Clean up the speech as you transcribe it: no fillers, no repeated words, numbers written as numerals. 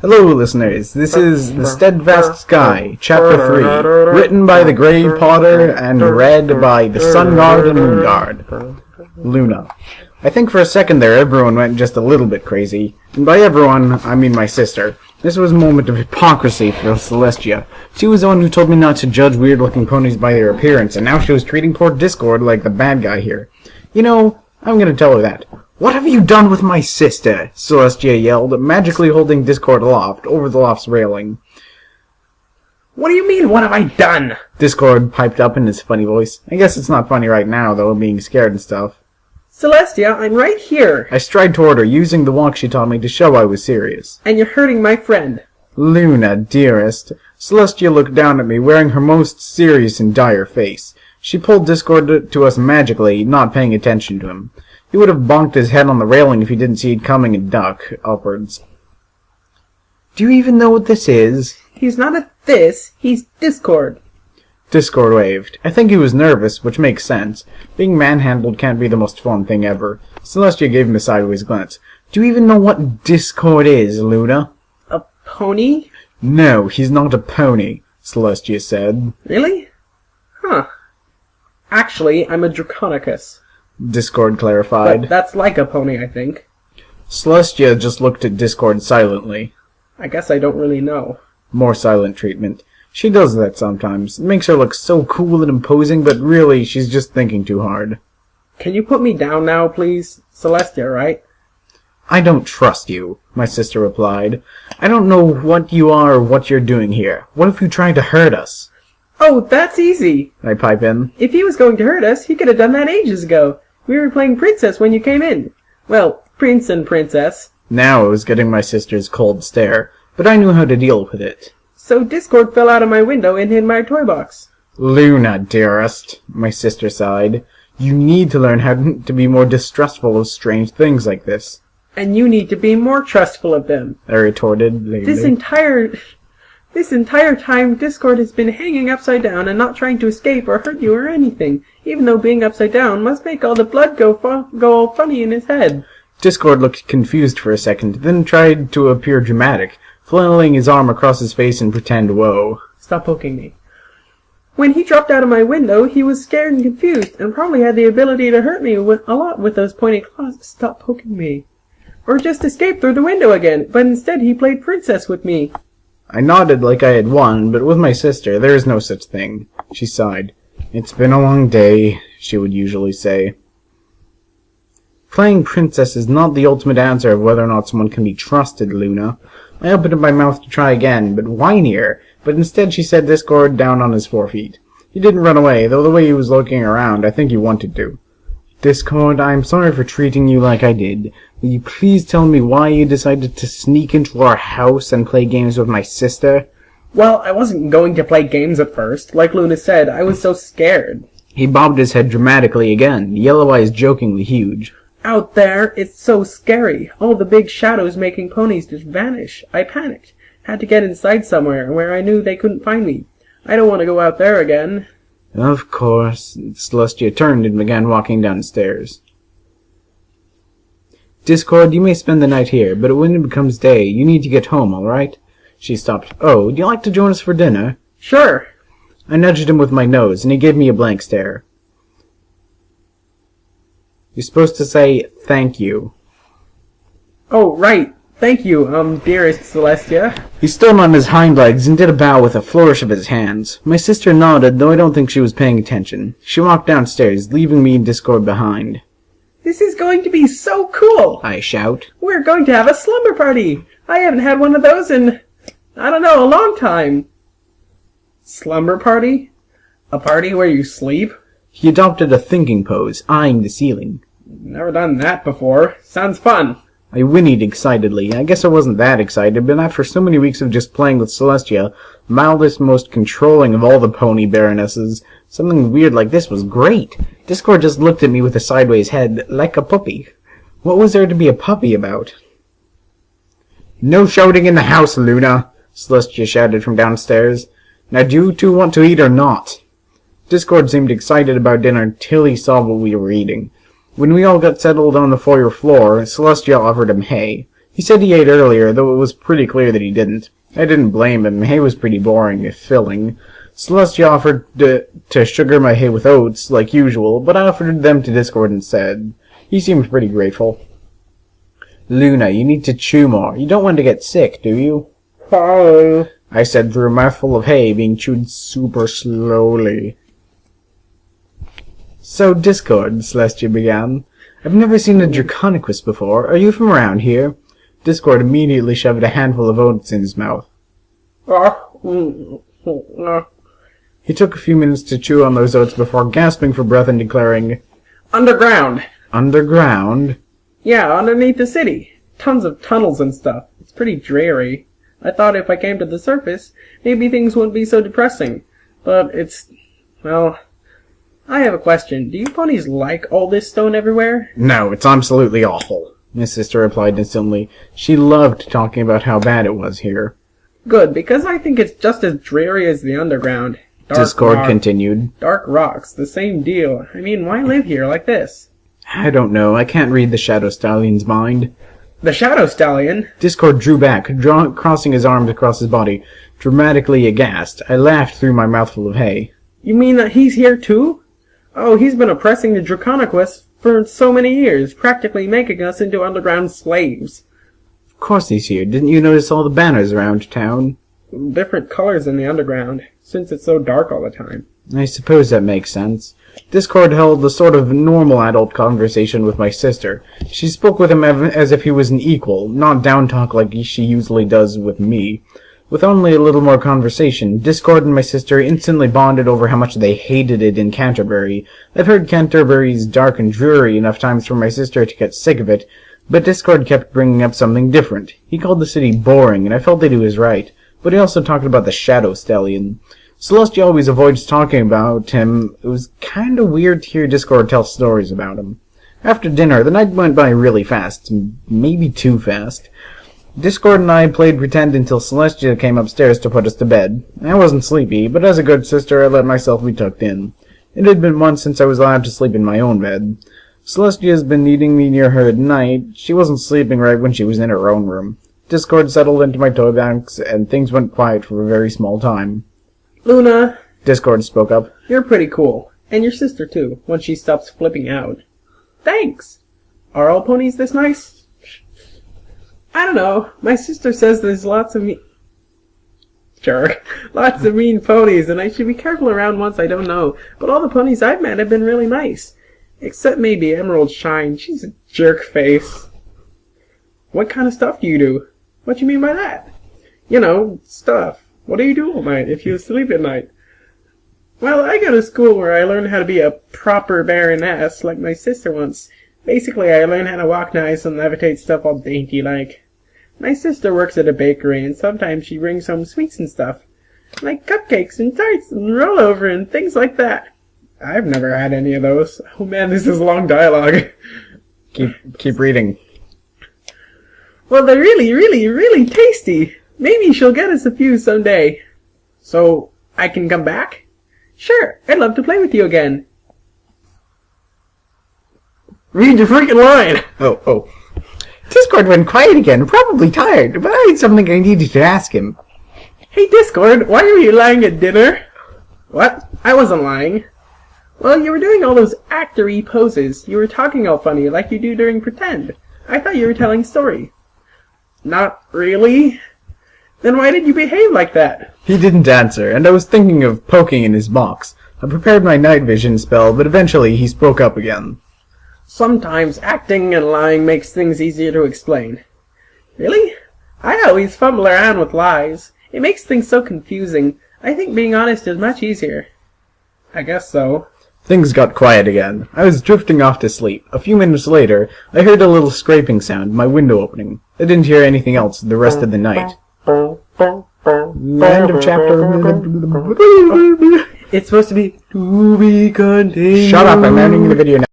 Hello, listeners. This is The Steadfast Sky, Chapter 3, written by the Grey Potter and read by the Sun Guard and Moon Guard. Luna. I think for a second there everyone went just a little bit crazy. And by everyone, I mean my sister. This was a moment of hypocrisy for Celestia. She was the one who told me not to judge weird-looking ponies by their appearance, and now she was treating poor Discord like the bad guy here. You know, I'm gonna tell her that. "What have you done with my sister?" Celestia yelled, magically holding Discord aloft, over the loft's railing. "What do you mean, what have I done?" Discord piped up in his funny voice. I guess it's not funny right now, though, being scared and stuff. "Celestia, I'm right here." I stride toward her, using the walk she taught me to show I was serious. "And you're hurting my friend." "Luna, dearest." Celestia looked down at me, wearing her most serious and dire face. She pulled Discord to us magically, not paying attention to him. He would have bonked his head on the railing if he didn't see it coming and duck upwards. "Do you even know what this is?" "He's not a this, he's Discord." Discord waved. I think he was nervous, which makes sense. Being manhandled can't be the most fun thing ever. Celestia gave him a sideways glance. "Do you even know what Discord is, Luna?" "A pony?" "No, he's not a pony," Celestia said. "Really? Huh. Actually, I'm a Draconicus." Discord clarified. "But that's like a pony, I think." Celestia just looked at Discord silently. "I guess I don't really know." More silent treatment. She does that sometimes. It makes her look so cool and imposing, but really, she's just thinking too hard. "Can you put me down now, please? Celestia, right?" "I don't trust you," my sister replied. "I don't know what you are or what you're doing here. What if you tried to hurt us?" "Oh, that's easy." I pipe in. "If he was going to hurt us, he could have done that ages ago. We were playing princess when you came in. Well, prince and princess." Now I was getting my sister's cold stare, but I knew how to deal with it. "So Discord fell out of my window and hid my toy box." "Luna, dearest," my sister sighed. "You need to learn how to be more distrustful of strange things like this." "And you need to be more trustful of them." I retorted lately. This entire time, Discord has been hanging upside down and not trying to escape or hurt you or anything, even though being upside down must make all the blood go all funny in his head." Discord looked confused for a second, then tried to appear dramatic, flailing his arm across his face and pretend woe. "Stop poking me." "When he dropped out of my window, he was scared and confused, and probably had the ability to hurt me a lot with those pointy claws." "Stop poking me." "Or just escape through the window again, but instead he played princess with me." I nodded like I had won, but with my sister, there is no such thing. She sighed. "It's been a long day," she would usually say. "Playing princess is not the ultimate answer of whether or not someone can be trusted, Luna." I opened up my mouth to try again, but whinier, but instead she set Discord down on his 4 feet. He didn't run away, though the way he was looking around, I think he wanted to. "Discord, I'm sorry for treating you like I did. Will you please tell me why you decided to sneak into our house and play games with my sister?" "Well, I wasn't going to play games at first. Like Luna said, I was so scared." He bobbed his head dramatically again, yellow eyes jokingly huge. "Out there, it's so scary. All the big shadows making ponies just vanish. I panicked. Had to get inside somewhere where I knew they couldn't find me. I don't want to go out there again." "Of course." Celestia turned and began walking downstairs. "Discord, you may spend the night here, but when it becomes day, you need to get home, all right?" She stopped. "Oh, would you like to join us for dinner?" "Sure." I nudged him with my nose, and he gave me a blank stare. "You're supposed to say, thank you." "Oh, right. Thank you, dearest Celestia." He stood on his hind legs and did a bow with a flourish of his hands. My sister nodded, though I don't think she was paying attention. She walked downstairs, leaving me and Discord behind. "This is going to be so cool!" I shout. "We're going to have a slumber party! I haven't had one of those in, I don't know, a long time." "Slumber party? A party where you sleep?" He adopted a thinking pose, eyeing the ceiling. "Never done that before. Sounds fun." I whinnied excitedly. I guess I wasn't that excited, but after so many weeks of just playing with Celestia, mildest, most controlling of all the pony baronesses, something weird like this was great. Discord just looked at me with a sideways head, like a puppy. What was there to be a puppy about? "No shouting in the house, Luna!" Celestia shouted from downstairs. "Now do you two want to eat or not?" Discord seemed excited about dinner until he saw what we were eating. When we all got settled on the foyer floor, Celestia offered him hay. He said he ate earlier, though it was pretty clear that he didn't. I didn't blame him. Hay was pretty boring, if filling. Celestia offered to sugar my hay with oats, like usual, but I offered them to Discord instead. He seemed pretty grateful. Luna, you need to chew more. You don't want to get sick, do you? Sorry, I said through a mouthful of hay being chewed super slowly. So, Discord, Celestia began. I've never seen a Draconicus before. Are you from around here? Discord immediately shoved a handful of oats in his mouth. He took a few minutes to chew on those oats before gasping for breath and declaring, Underground. Underground? Yeah, underneath the city. Tons of tunnels and stuff. It's pretty dreary. I thought if I came to the surface, maybe things wouldn't be so depressing. But it's... well... I have a question. Do you ponies like all this stone everywhere? No, it's absolutely awful, his sister replied instantly. She loved talking about how bad it was here. Good, because I think it's just as dreary as the underground. Discord continued. Dark rocks, the same deal. I mean, why live here like this? I don't know. I can't read the Shadow Stallion's mind. The Shadow Stallion? Discord drew back, crossing his arms across his body. Dramatically aghast, I laughed through my mouthful of hay. You mean that he's here too? Oh, he's been oppressing the Draconicus for so many years, practically making us into underground slaves. Of course he's here. Didn't you notice all the banners around town? Different colors in the underground, since it's so dark all the time. I suppose that makes sense. Discord held a sort of normal adult conversation with my sister. She spoke with him as if he was an equal, not down-talk like she usually does with me. With only a little more conversation, Discord and my sister instantly bonded over how much they hated it in Canterbury. I've heard Canterbury's dark and dreary enough times for my sister to get sick of it, but Discord kept bringing up something different. He called the city boring, and I felt that he was right, but he also talked about the Shadow Stallion. Celestia always avoids talking about him. It was kinda weird to hear Discord tell stories about him. After dinner, the night went by really fast, maybe too fast. Discord and I played pretend until Celestia came upstairs to put us to bed. I wasn't sleepy, but as a good sister I let myself be tucked in. It had been months since I was allowed to sleep in my own bed. Celestia's been needing me near her at night. She wasn't sleeping right when she was in her own room. Discord settled into my toy box, and things went quiet for a very small time. Luna, Discord spoke up. You're pretty cool. And your sister too, when she stops flipping out. Thanks! Are all ponies this nice? I don't know. My sister says there's lots of lots of mean ponies, and I should be careful around ones I don't know. But all the ponies I've met have been really nice. Except maybe Emerald Shine. She's a jerk face. What kind of stuff do you do? What do you mean by that? You know, stuff. What do you do all night if you sleep at night? Well, I go to school where I learn how to be a proper baroness, like my sister once. Basically, I learn how to walk nice and levitate stuff all dainty-like. My sister works at a bakery, and sometimes she brings home sweets and stuff. Like cupcakes and tarts and rollover and things like that. I've never had any of those. Oh man, this is long dialogue. Keep reading. Well, they're really, really, really tasty. Maybe she'll get us a few someday. So, I can come back? Sure, I'd love to play with you again. Read your freaking line! Oh. Discord went quiet again, probably tired, but I had something I needed to ask him. Hey Discord, why were you lying at dinner? What? I wasn't lying. Well, you were doing all those actor-y poses. You were talking all funny, like you do during pretend. I thought you were telling story. Not really? Then why did you behave like that? He didn't answer, and I was thinking of poking in his box. I prepared my night vision spell, but eventually he spoke up again. Sometimes acting and lying makes things easier to explain. Really? I always fumble around with lies. It makes things so confusing. I think being honest is much easier. I guess so. Things got quiet again. I was drifting off to sleep. A few minutes later, I heard a little scraping sound, my window opening. I didn't hear anything else the rest of the night. End of chapter. It's supposed to be continued. Shut up, I'm ending the video now.